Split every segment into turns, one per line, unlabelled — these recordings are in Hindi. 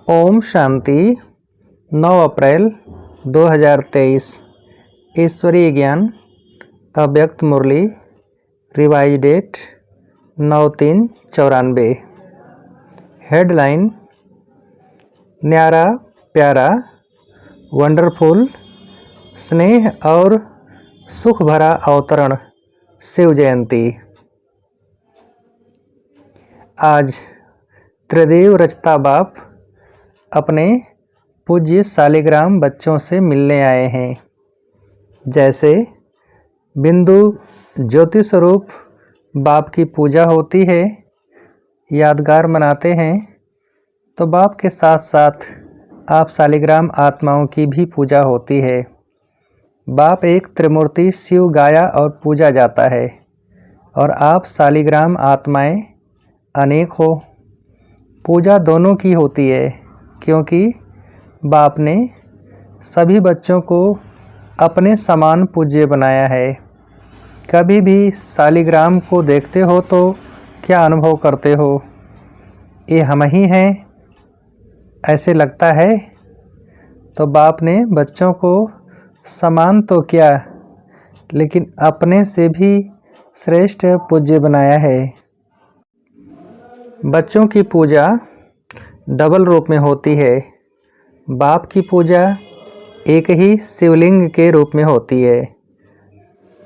ओम शांति। 9 अप्रैल 2023। ईश्वरीय ज्ञान अव्यक्त मुरली। Revise date 9/3/94। हेडलाइन: न्यारा प्यारा वंडरफुल स्नेह और सुख भरा अवतरण शिव जयंती। आज त्रिदेव रचता बाप अपने पूज्य शालिग्राम बच्चों से मिलने आए हैं। जैसे बिंदु ज्योति स्वरूप बाप की पूजा होती है, यादगार मनाते हैं, तो बाप के साथ साथ आप शालिग्राम आत्माओं की भी पूजा होती है। बाप एक त्रिमूर्ति शिव गाया और पूजा जाता है, और आप शालिग्राम आत्माएं अनेक हो। पूजा दोनों की होती है, क्योंकि बाप ने सभी बच्चों को अपने समान पूज्य बनाया है। कभी भी शालिग्राम को देखते हो तो क्या अनुभव करते हो? ये हम ही हैं ऐसे लगता है? तो बाप ने बच्चों को समान तो क्या, लेकिन अपने से भी श्रेष्ठ पूज्य बनाया है। बच्चों की पूजा डबल रूप में होती है। बाप की पूजा एक ही शिवलिंग के रूप में होती है।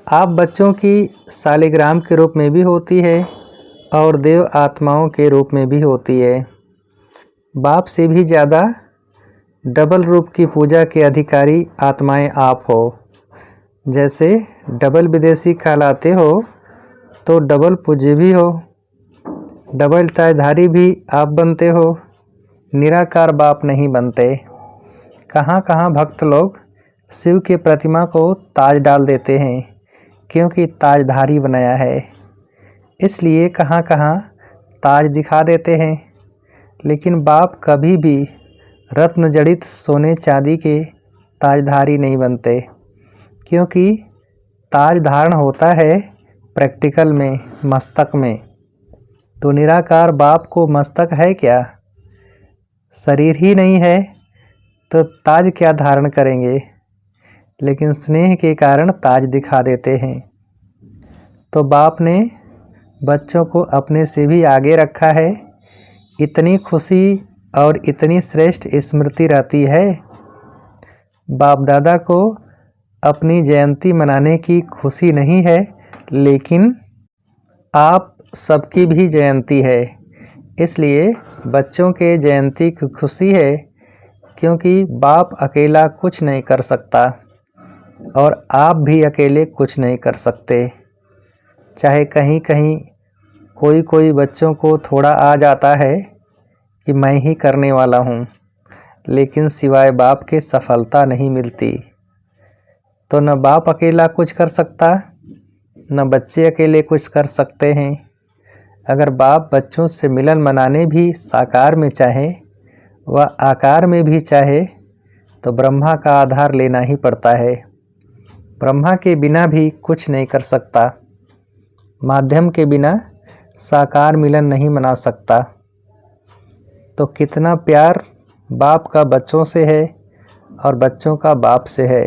आप बच्चों की शालिग्राम के रूप में भी होती है और देव आत्माओं के रूप में भी होती है। बाप से भी ज़्यादा डबल रूप की पूजा के अधिकारी आत्माएं आप हो। जैसे डबल विदेशी कहलाते हो, तो डबल पूज्य भी हो। डबल ताजधारी भी आप बनते हो, निराकार बाप नहीं बनते। कहाँ कहाँ भक्त लोग शिव के प्रतिमा को ताज डाल देते हैं, क्योंकि ताजधारी बनाया है, इसलिए कहाँ कहाँ ताज दिखा देते हैं। लेकिन बाप कभी भी रत्न जड़ित सोने चांदी के ताजधारी नहीं बनते, क्योंकि ताज धारण होता है प्रैक्टिकल में, मस्तक में। तो निराकार बाप को मस्तक है क्या? शरीर ही नहीं है तो ताज क्या धारण करेंगे? लेकिन स्नेह के कारण ताज दिखा देते हैं। तो बाप ने बच्चों को अपने से भी आगे रखा है। इतनी खुशी और इतनी श्रेष्ठ स्मृति रहती है। बाप दादा को अपनी जयंती मनाने की खुशी नहीं है, लेकिन आप सबकी भी जयंती है, इसलिए बच्चों के जयंती की खुशी है। क्योंकि बाप अकेला कुछ नहीं कर सकता, और आप भी अकेले कुछ नहीं कर सकते। चाहे कहीं कहीं कोई बच्चों को थोड़ा आ जाता है कि मैं ही करने वाला हूँ, लेकिन सिवाय बाप के सफलता नहीं मिलती। तो न बाप अकेला कुछ कर सकता, न बच्चे अकेले कुछ कर सकते हैं। अगर बाप बच्चों से मिलन मनाने भी साकार में चाहे व आकार में भी चाहे, तो ब्रह्मा का आधार लेना ही पड़ता है। ब्रह्मा के बिना भी कुछ नहीं कर सकता। माध्यम के बिना साकार मिलन नहीं मना सकता। तो कितना प्यार बाप का बच्चों से है और बच्चों का बाप से है।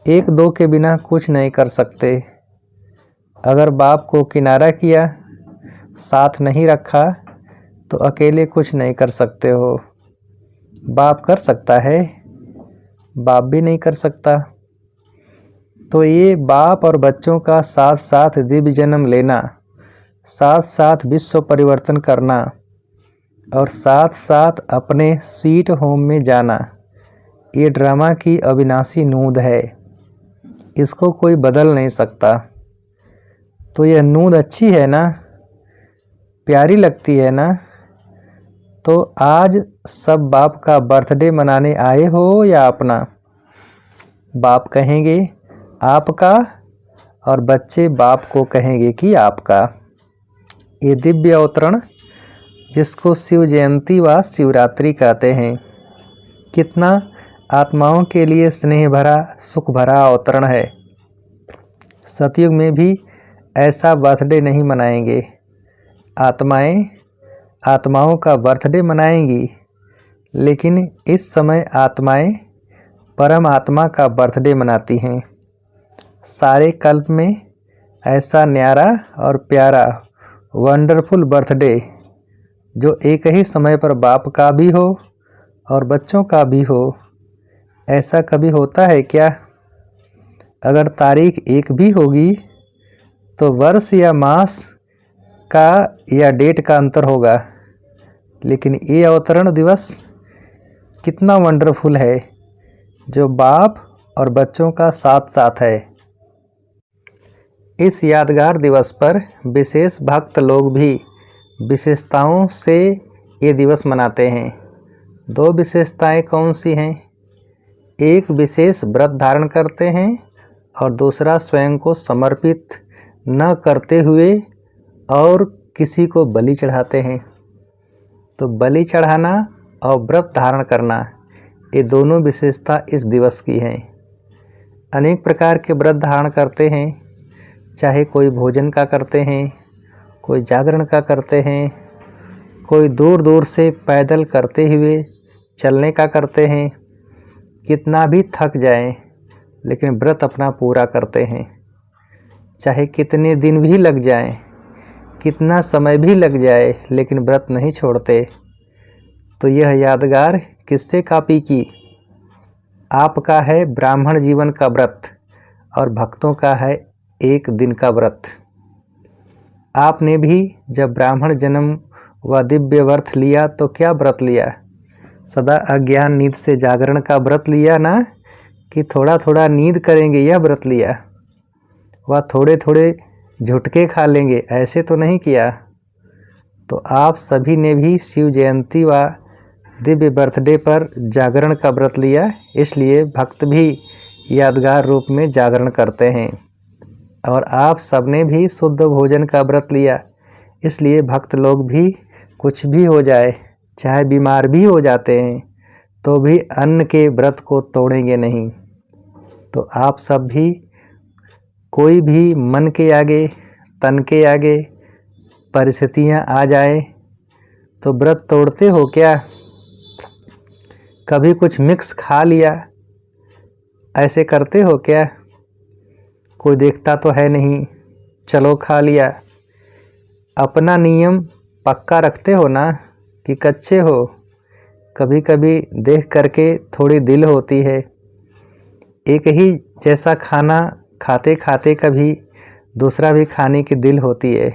एक दो के बिना कुछ नहीं कर सकते। अगर बाप को किनारा किया, साथ नहीं रखा, तो अकेले कुछ नहीं कर सकते हो। बाप कर सकता है, बाप भी नहीं कर सकता। तो ये बाप और बच्चों का साथ साथ दिव्य जन्म लेना, साथ साथ विश्व परिवर्तन करना, और साथ साथ अपने स्वीट होम में जाना, ये ड्रामा की अविनाशी नूंद है। इसको कोई बदल नहीं सकता। तो यह नूंद अच्छी है ना, प्यारी लगती है ना? तो आज सब बाप का बर्थडे मनाने आए हो या अपना? बाप कहेंगे आपका, और बच्चे बाप को कहेंगे कि आपका। ये दिव्य अवतरण, जिसको शिव जयंती व शिवरात्रि कहते हैं, कितना आत्माओं के लिए स्नेह भरा सुख भरा अवतरण है। सतयुग में भी ऐसा बर्थडे नहीं मनाएंगे। आत्माएं आत्माओं का बर्थडे मनाएंगी, लेकिन इस समय आत्माएं परमात्मा का बर्थडे मनाती हैं। सारे कल्प में ऐसा न्यारा और प्यारा वंडरफुल बर्थडे जो एक ही समय पर बाप का भी हो और बच्चों का भी हो, ऐसा कभी होता है क्या? अगर तारीख एक भी होगी तो वर्ष या मास का या डेट का अंतर होगा, लेकिन ये अवतरण दिवस कितना वंडरफुल है जो बाप और बच्चों का साथ साथ है। इस यादगार दिवस पर विशेष भक्त लोग भी विशेषताओं से ये दिवस मनाते हैं। 2 विशेषताएं कौन सी हैं? एक विशेष व्रत धारण करते हैं और दूसरा स्वयं को समर्पित न करते हुए और किसी को बलि चढ़ाते हैं। तो बलि चढ़ाना और व्रत धारण करना, ये दोनों विशेषता इस दिवस की हैं। अनेक प्रकार के व्रत धारण करते हैं, चाहे कोई भोजन का करते हैं, कोई जागरण का करते हैं, कोई दूर दूर से पैदल करते हुए चलने का करते हैं। कितना भी थक जाएं, लेकिन व्रत अपना पूरा करते हैं। चाहे कितने दिन भी लग जाएं, कितना समय भी लग जाए, लेकिन व्रत नहीं छोड़ते। तो यह यादगार किससे कॉपी की? आपका है ब्राह्मण जीवन का व्रत और भक्तों का है एक दिन का व्रत। आपने भी जब ब्राह्मण जन्म व दिव्य व्रत लिया तो क्या व्रत लिया? सदा अज्ञान नींद से जागरण का व्रत लिया ना, कि थोड़ा थोड़ा नींद करेंगे यह व्रत लिया? वह थोड़े थोड़े झुटके खा लेंगे, ऐसे तो नहीं किया। तो आप सभी ने भी शिव जयंती व दिव्य बर्थडे पर जागरण का व्रत लिया, इसलिए भक्त भी यादगार रूप में जागरण करते हैं। और आप सबने भी शुद्ध भोजन का व्रत लिया, इसलिए भक्त लोग भी कुछ भी हो जाए, चाहे बीमार भी हो जाते हैं, तो भी अन्न के व्रत को तोड़ेंगे नहीं। तो आप सब भी, कोई भी मन के आगे, तन के आगे परिस्थितियां आ जाए तो व्रत तोड़ते हो क्या? कभी कुछ मिक्स खा लिया, ऐसे करते हो क्या? कोई देखता तो है नहीं, चलो खा लिया। अपना नियम पक्का रखते हो ना कि कच्चे हो? कभी कभी देख करके थोड़ी दिल होती है। एक ही जैसा खाना खाते खाते कभी दूसरा भी खाने की दिल होती है।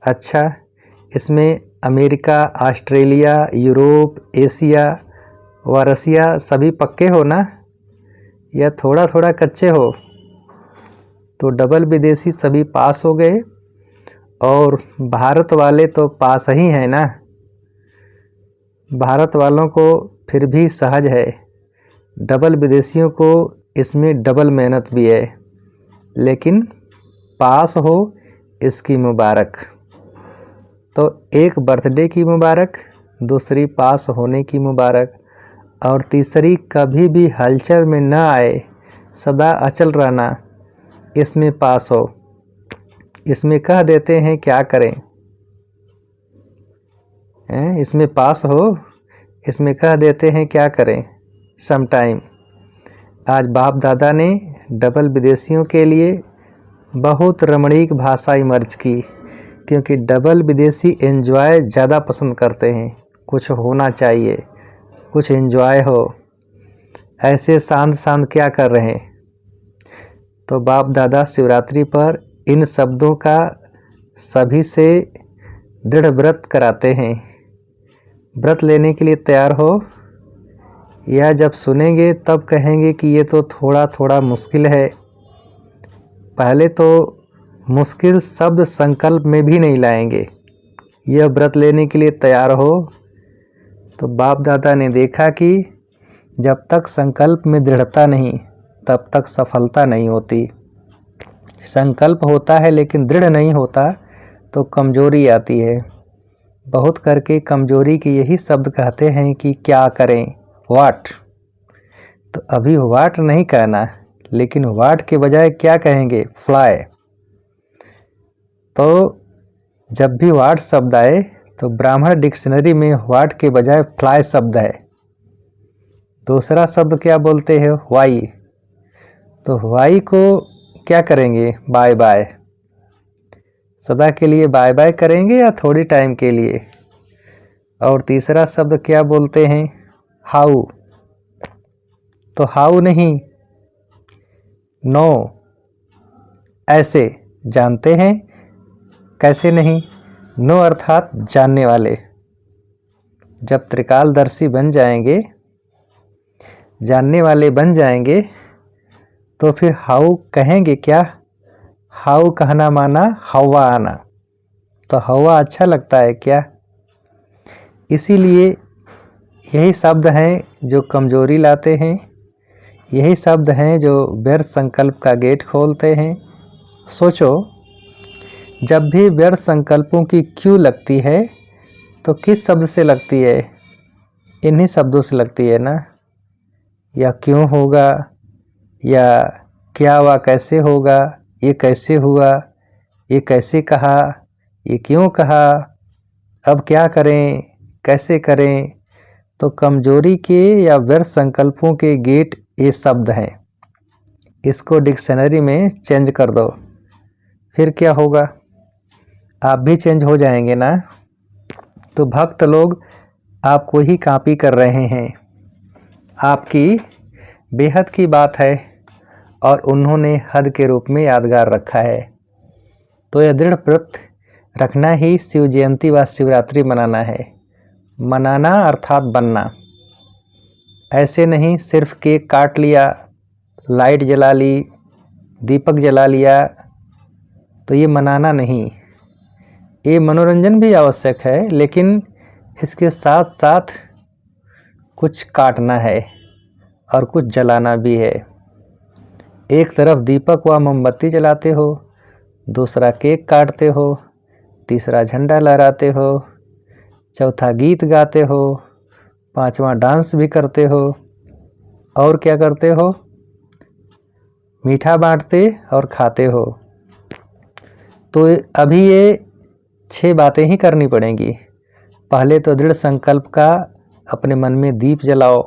अच्छा, इसमें अमेरिका, ऑस्ट्रेलिया, यूरोप, एशिया व रसिया सभी पक्के हो ना, या थोड़ा थोड़ा कच्चे हो? तो डबल विदेशी सभी पास हो गए और भारत वाले तो पास ही हैं ना। भारत वालों को फिर भी सहज है, डबल विदेशियों को इसमें डबल मेहनत भी है, लेकिन पास हो इसकी मुबारक। तो एक बर्थडे की मुबारक, दूसरी पास होने की मुबारक, और तीसरी कभी भी हलचल में न आए, सदा अचल रहना, इसमें पास हो। इसमें कह देते हैं क्या करें, इसमें पास हो, इसमें कह देते हैं क्या करें समटाइम। आज बाप दादा ने डबल विदेशियों के लिए बहुत रमणीक भाषा इमर्ज की, क्योंकि डबल विदेशी एंजॉय ज़्यादा पसंद करते हैं। कुछ होना चाहिए, कुछ एंजॉय हो, ऐसे शांत शांत क्या कर रहे हैं? तो बाप दादा शिवरात्रि पर इन शब्दों का सभी से दृढ़ व्रत कराते हैं। व्रत लेने के लिए तैयार हो, या जब सुनेंगे तब कहेंगे कि ये तो थोड़ा थोड़ा मुश्किल है। पहले तो मुश्किल शब्द संकल्प में भी नहीं लाएंगे। यह व्रत लेने के लिए तैयार हो। तो बाप दादा ने देखा कि जब तक संकल्प में दृढ़ता नहीं, तब तक सफलता नहीं होती। संकल्प होता है लेकिन दृढ़ नहीं होता तो कमजोरी आती है। बहुत करके कमजोरी के यही शब्द कहते हैं कि क्या करें, व्हाट। तो अभी व्हाट नहीं कहना, लेकिन व्हाट के बजाय क्या कहेंगे, फ्लाई। तो जब भी व्हाट शब्द आए तो ब्राह्मण डिक्शनरी में व्हाट के बजाय फ्लाई शब्द है। दूसरा शब्द क्या बोलते हैं? वाई। तो वाई को क्या करेंगे? Bye bye. सदा के लिए बाय बाय करेंगे या थोड़ी टाइम के लिए? और तीसरा शब्द क्या बोलते हैं? हाउ। तो हाउ नहीं, नो। ऐसे, जानते हैं, कैसे नहीं। नो अर्थात जानने वाले। जब त्रिकालदर्शी बन जाएंगे, जानने वाले बन जाएंगे, तो फिर हाउ कहेंगे क्या? हाउ कहना माना हवा आना। तो हवा अच्छा लगता है क्या? इसीलिए यही शब्द हैं जो कमजोरी लाते हैं, यही शब्द हैं जो व्यर्थ संकल्प का गेट खोलते हैं। सोचो, जब भी व्यर्थ संकल्पों की क्यों लगती है तो किस शब्द से लगती है? इन्हीं शब्दों से लगती है ना। या क्यों होगा, या क्या व कैसे होगा, ये कैसे हुआ, ये कैसे कहा, ये क्यों कहा, अब क्या करें, कैसे करें। तो कमजोरी के या व्यर्थ संकल्पों के गेट ये शब्द हैं। इसको डिक्शनरी में चेंज कर दो, फिर क्या होगा? आप भी चेंज हो जाएंगे ना। तो भक्त लोग आपको ही कॉपी कर रहे हैं। आपकी बेहद की बात है और उन्होंने हद के रूप में यादगार रखा है। तो यह दृढ़ व्रत रखना ही शिव जयंती व शिवरात्रि मनाना है। मनाना अर्थात बनना। ऐसे नहीं सिर्फ केक काट लिया, लाइट जला ली, दीपक जला लिया, तो ये मनाना नहीं। ये मनोरंजन भी आवश्यक है, लेकिन इसके साथ साथ कुछ काटना है और कुछ जलाना भी है। एक तरफ दीपक व मोमबत्ती जलाते हो, दूसरा केक काटते हो, तीसरा झंडा लहराते हो, चौथा गीत गाते हो, पांचवा डांस भी करते हो, और क्या करते हो? मीठा बांटते और खाते हो। तो अभी ये 6 बातें ही करनी पड़ेंगी। पहले तो दृढ़ संकल्प का अपने मन में दीप जलाओ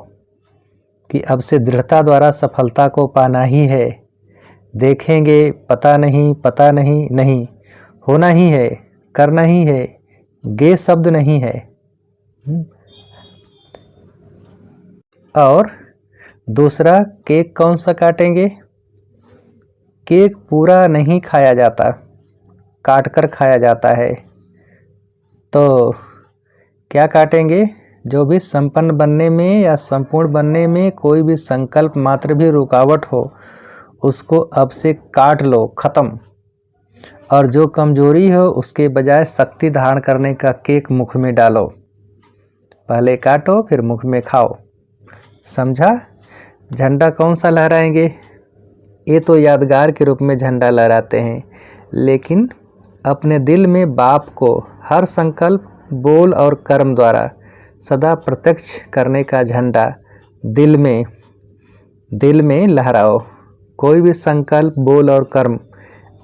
कि अब से दृढ़ता द्वारा सफलता को पाना ही है। देखेंगे, पता नहीं, नहीं, होना ही है, करना ही है, गे शब्द नहीं है। और दूसरा, केक कौन सा काटेंगे? केक पूरा नहीं खाया जाता, काट कर खाया जाता है। तो क्या काटेंगे? जो भी संपन्न बनने में या संपूर्ण बनने में कोई भी संकल्प मात्र भी रुकावट हो, उसको अब से काट लो, ख़त्म। और जो कमजोरी हो उसके बजाय शक्ति धारण करने का केक मुख में डालो। पहले काटो फिर मुख में खाओ। समझा? झंडा कौन सा लहराएंगे? ये तो यादगार के रूप में झंडा लहराते हैं, लेकिन अपने दिल में बाप को हर संकल्प, बोल और कर्म द्वारा सदा प्रत्यक्ष करने का झंडा दिल में लहराओ। कोई भी संकल्प, बोल और कर्म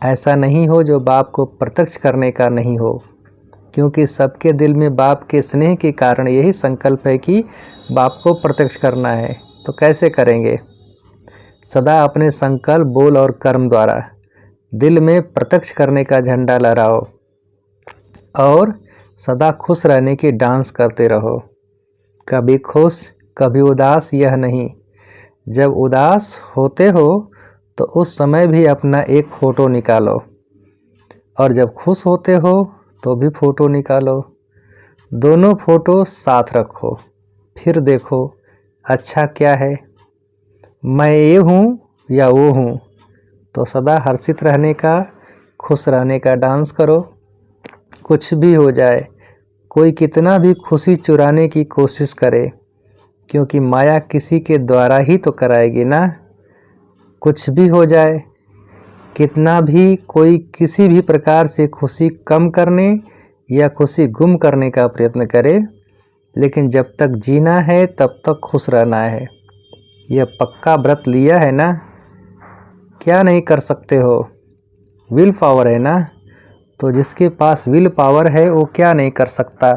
ऐसा नहीं हो जो बाप को प्रत्यक्ष करने का नहीं हो, क्योंकि सबके दिल में बाप के स्नेह के कारण यही संकल्प है कि बाप को प्रत्यक्ष करना है। तो कैसे करेंगे? सदा अपने संकल्प, बोल और कर्म द्वारा दिल में प्रत्यक्ष करने का झंडा लहराओ और सदा खुश रहने की डांस करते रहो। कभी खुश कभी उदास यह नहीं। जब उदास होते हो तो उस समय भी अपना एक फ़ोटो निकालो, और जब खुश होते हो तो भी फ़ोटो निकालो। दोनों फ़ोटो साथ रखो, फिर देखो अच्छा क्या है, मैं ये हूँ या वो हूँ। तो सदा हर्षित रहने का, खुश रहने का डांस करो। कुछ भी हो जाए, कोई कितना भी खुशी चुराने की कोशिश करे, क्योंकि माया किसी के द्वारा ही तो कराएगी ना। कुछ भी हो जाए, कितना भी कोई किसी भी प्रकार से खुशी कम करने या खुशी गुम करने का प्रयत्न करे, लेकिन जब तक जीना है तब तक खुश रहना है। यह पक्का व्रत लिया है ना, क्या नहीं कर सकते हो, विल पावर है ना। तो जिसके पास विल पावर है वो क्या नहीं कर सकता।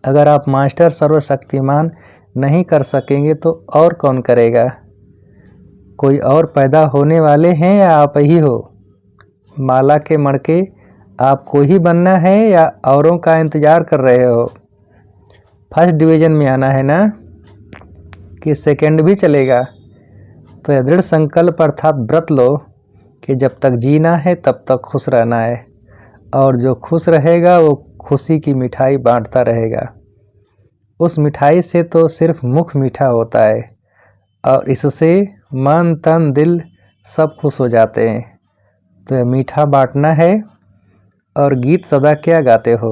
अगर आप मास्टर सर्वशक्तिमान नहीं कर सकेंगे तो और कौन करेगा। कोई और पैदा होने वाले हैं या आप ही हो। माला के मणके आपको ही बनना है या औरों का इंतज़ार कर रहे हो। फर्स्ट डिवीज़न में आना है ना कि सेकंड भी चलेगा। तो यह दृढ़ संकल्प अर्थात व्रत लो कि जब तक जीना है तब तक खुश रहना है, और जो खुश रहेगा वो खुशी की मिठाई बांटता रहेगा। उस मिठाई से तो सिर्फ मुख मीठा होता है और इससे मन तन दिल सब खुश हो जाते हैं। तो यह मीठा बांटना है। और गीत सदा क्या गाते हो।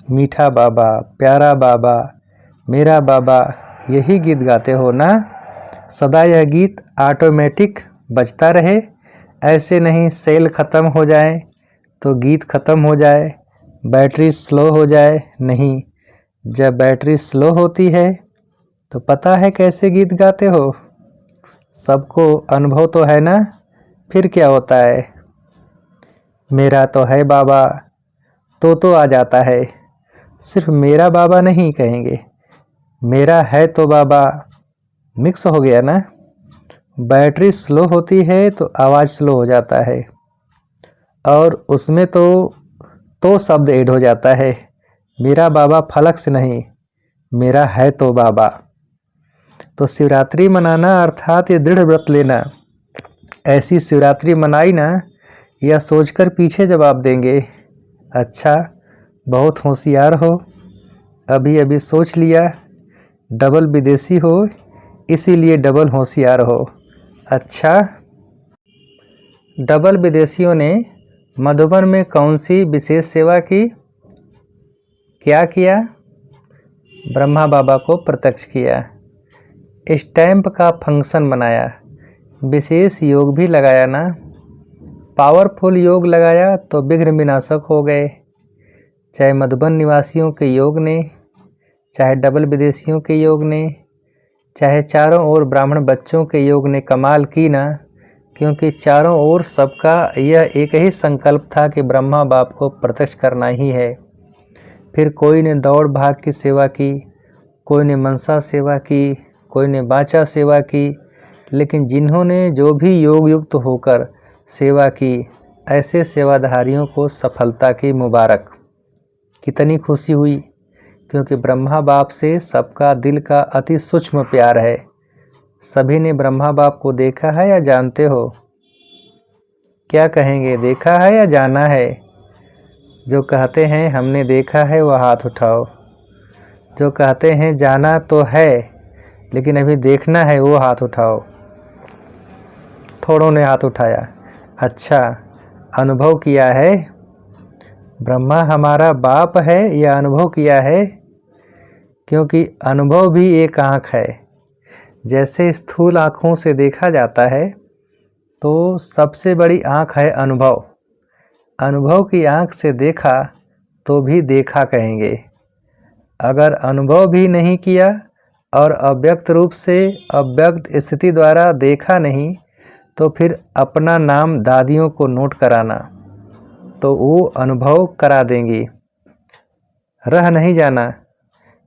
मीठा बाबा, प्यारा बाबा, मेरा बाबा, यही गीत गाते हो ना। सदा यह गीत ऑटोमेटिक बजता रहे। ऐसे नहीं सेल ख़त्म हो जाए तो गीत ख़त्म हो जाए, बैटरी स्लो हो जाए। नहीं, जब बैटरी स्लो होती है तो पता है कैसे गीत गाते हो। सबको अनुभव तो है ना। फिर क्या होता है। मेरा तो है बाबा तो आ जाता है। सिर्फ मेरा बाबा नहीं कहेंगे, मेरा है तो बाबा मिक्स हो गया ना। बैटरी स्लो होती है तो आवाज़ स्लो हो जाता है और उसमें तो शब्द ऐड हो जाता है। मेरा बाबा फलक से नहीं, मेरा है तो बाबा। तो शिवरात्रि मनाना अर्थात ये दृढ़ व्रत लेना। ऐसी शिवरात्रि मनाई ना, यह सोचकर पीछे जवाब देंगे, अच्छा बहुत होशियार हो, अभी अभी सोच लिया डबल विदेशी हो इसीलिए डबल होशियार हो। अच्छा, डबल विदेशियों ने मधुबन में कौन सी विशेष सेवा की। क्या किया। ब्रह्मा बाबा को प्रत्यक्ष किया, स्टैंप का फंक्शन बनाया, विशेष योग भी लगाया ना। पावरफुल योग लगाया तो विघ्न विनाशक हो गए। चाहे मधुबन निवासियों के योग ने, चाहे डबल विदेशियों के योग ने, चाहे चारों ओर ब्राह्मण बच्चों के योग ने कमाल की ना। क्योंकि चारों ओर सबका यह एक ही संकल्प था कि ब्रह्मा बाप को प्रत्यक्ष करना ही है। फिर कोई ने दौड़ भाग की सेवा की, कोई ने मनसा सेवा की, कोई ने बाचा सेवा की, लेकिन जिन्होंने जो भी योग युक्त होकर सेवा की, ऐसे सेवाधारियों को सफलता की मुबारक। कितनी खुशी हुई, क्योंकि ब्रह्मा बाप से सबका दिल का अति सूक्ष्म प्यार है। सभी ने ब्रह्मा बाप को देखा है या जानते हो। क्या कहेंगे, देखा है या जाना है। जो कहते हैं हमने देखा है वह हाथ उठाओ। जो कहते हैं जाना तो है लेकिन अभी देखना है वो हाथ उठाओ। थोड़ों ने हाथ उठाया। अच्छा, अनुभव किया है ब्रह्मा हमारा बाप है या अनुभव किया है। क्योंकि अनुभव भी एक आँख है। जैसे स्थूल आँखों से देखा जाता है तो सबसे बड़ी आँख है अनुभव। अनुभव की आँख से देखा तो भी देखा कहेंगे। अगर अनुभव भी नहीं किया और अव्यक्त रूप से अव्यक्त स्थिति द्वारा देखा नहीं तो फिर अपना नाम दादियों को नोट कराना तो वो अनुभव करा देंगी। रह नहीं जाना,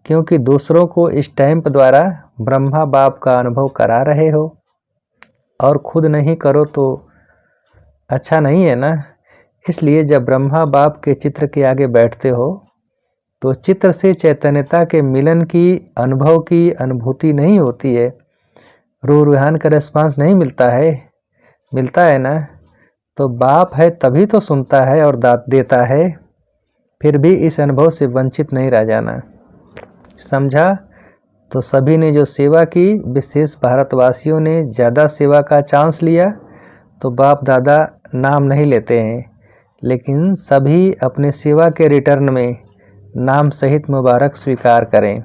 क्योंकि दूसरों को स्टैंप द्वारा ब्रह्मा बाप का अनुभव करा रहे हो और खुद नहीं करो तो अच्छा नहीं है ना। इसलिए जब ब्रह्मा बाप के चित्र के आगे बैठते हो तो चित्र से चैतन्यता के मिलन की अनुभव की अनुभूति नहीं होती है। रूह रूहान का रिस्पांस नहीं मिलता है। मिलता है ना। तो बाप है तभी तो सुनता है और देता है। फिर भी इस अनुभव से वंचित नहीं रह जाना। समझा। तो सभी ने जो सेवा की, विशेष भारतवासियों ने ज़्यादा सेवा का चांस लिया तो बाप दादा नाम नहीं लेते हैं, लेकिन सभी अपने सेवा के रिटर्न में नाम सहित मुबारक स्वीकार करें।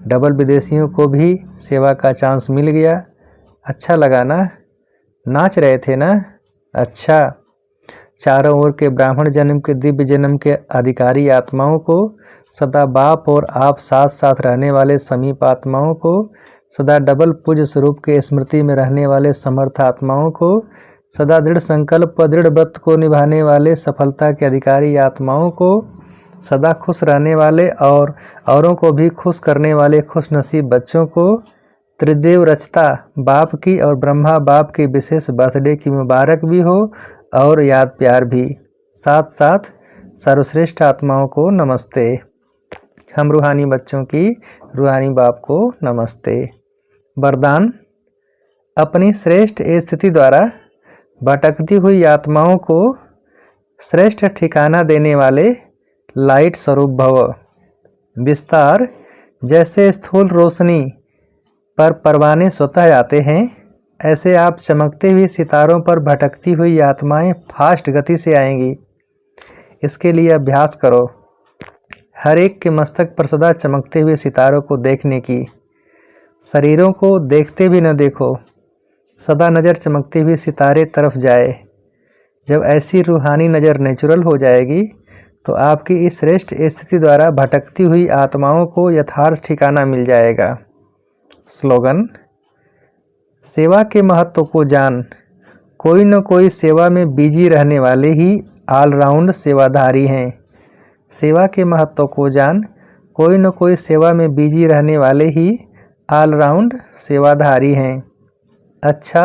डबल विदेशियों को भी सेवा का चांस मिल गया। अच्छा लगा ना। नाच रहे थे ना। अच्छा, चारों ओर के ब्राह्मण जन्म के दिव्य जन्म के अधिकारी आत्माओं को, सदा बाप और आप साथ साथ रहने वाले समीप आत्माओं को, सदा डबल पूज्य स्वरूप के स्मृति में रहने वाले समर्थ आत्माओं को, सदा दृढ़ संकल्प व दृढ़ व्रत को निभाने वाले सफलता के अधिकारी आत्माओं को, सदा खुश रहने वाले और औरों को भी खुश करने वाले खुश नसीब बच्चों को, त्रिदेव रचता बाप की और ब्रह्मा बाप की विशेष बर्थडे की मुबारक भी हो और याद प्यार भी। साथ साथ सर्वश्रेष्ठ आत्माओं को नमस्ते। हम रूहानी बच्चों की रूहानी बाप को नमस्ते। वरदान: अपनी श्रेष्ठ स्थिति द्वारा भटकती हुई आत्माओं को श्रेष्ठ ठिकाना देने वाले लाइट स्वरूप भव। विस्तार: जैसे स्थूल रोशनी पर परवाने स्वतः आते हैं, ऐसे आप चमकते हुए सितारों पर भटकती हुई आत्माएं फास्ट गति से आएंगी। इसके लिए अभ्यास करो। हर एक के मस्तक पर सदा चमकते हुए सितारों को देखने की। शरीरों को देखते भी न देखो, सदा नज़र चमकते हुए सितारे तरफ जाए। जब ऐसी रूहानी नज़र नेचुरल हो जाएगी तो आपकी इस श्रेष्ठ स्थिति द्वारा भटकती हुई आत्माओं को यथार्थ ठिकाना मिल जाएगा। स्लोगन: सेवा के महत्व को जान। कोई न कोई सेवा में बिजी रहने वाले ही ऑलराउंड सेवाधारी हैं। सेवा के महत्व को जान। कोई न कोई सेवा में बिजी रहने वाले ही ऑलराउंड सेवाधारी हैं। अच्छा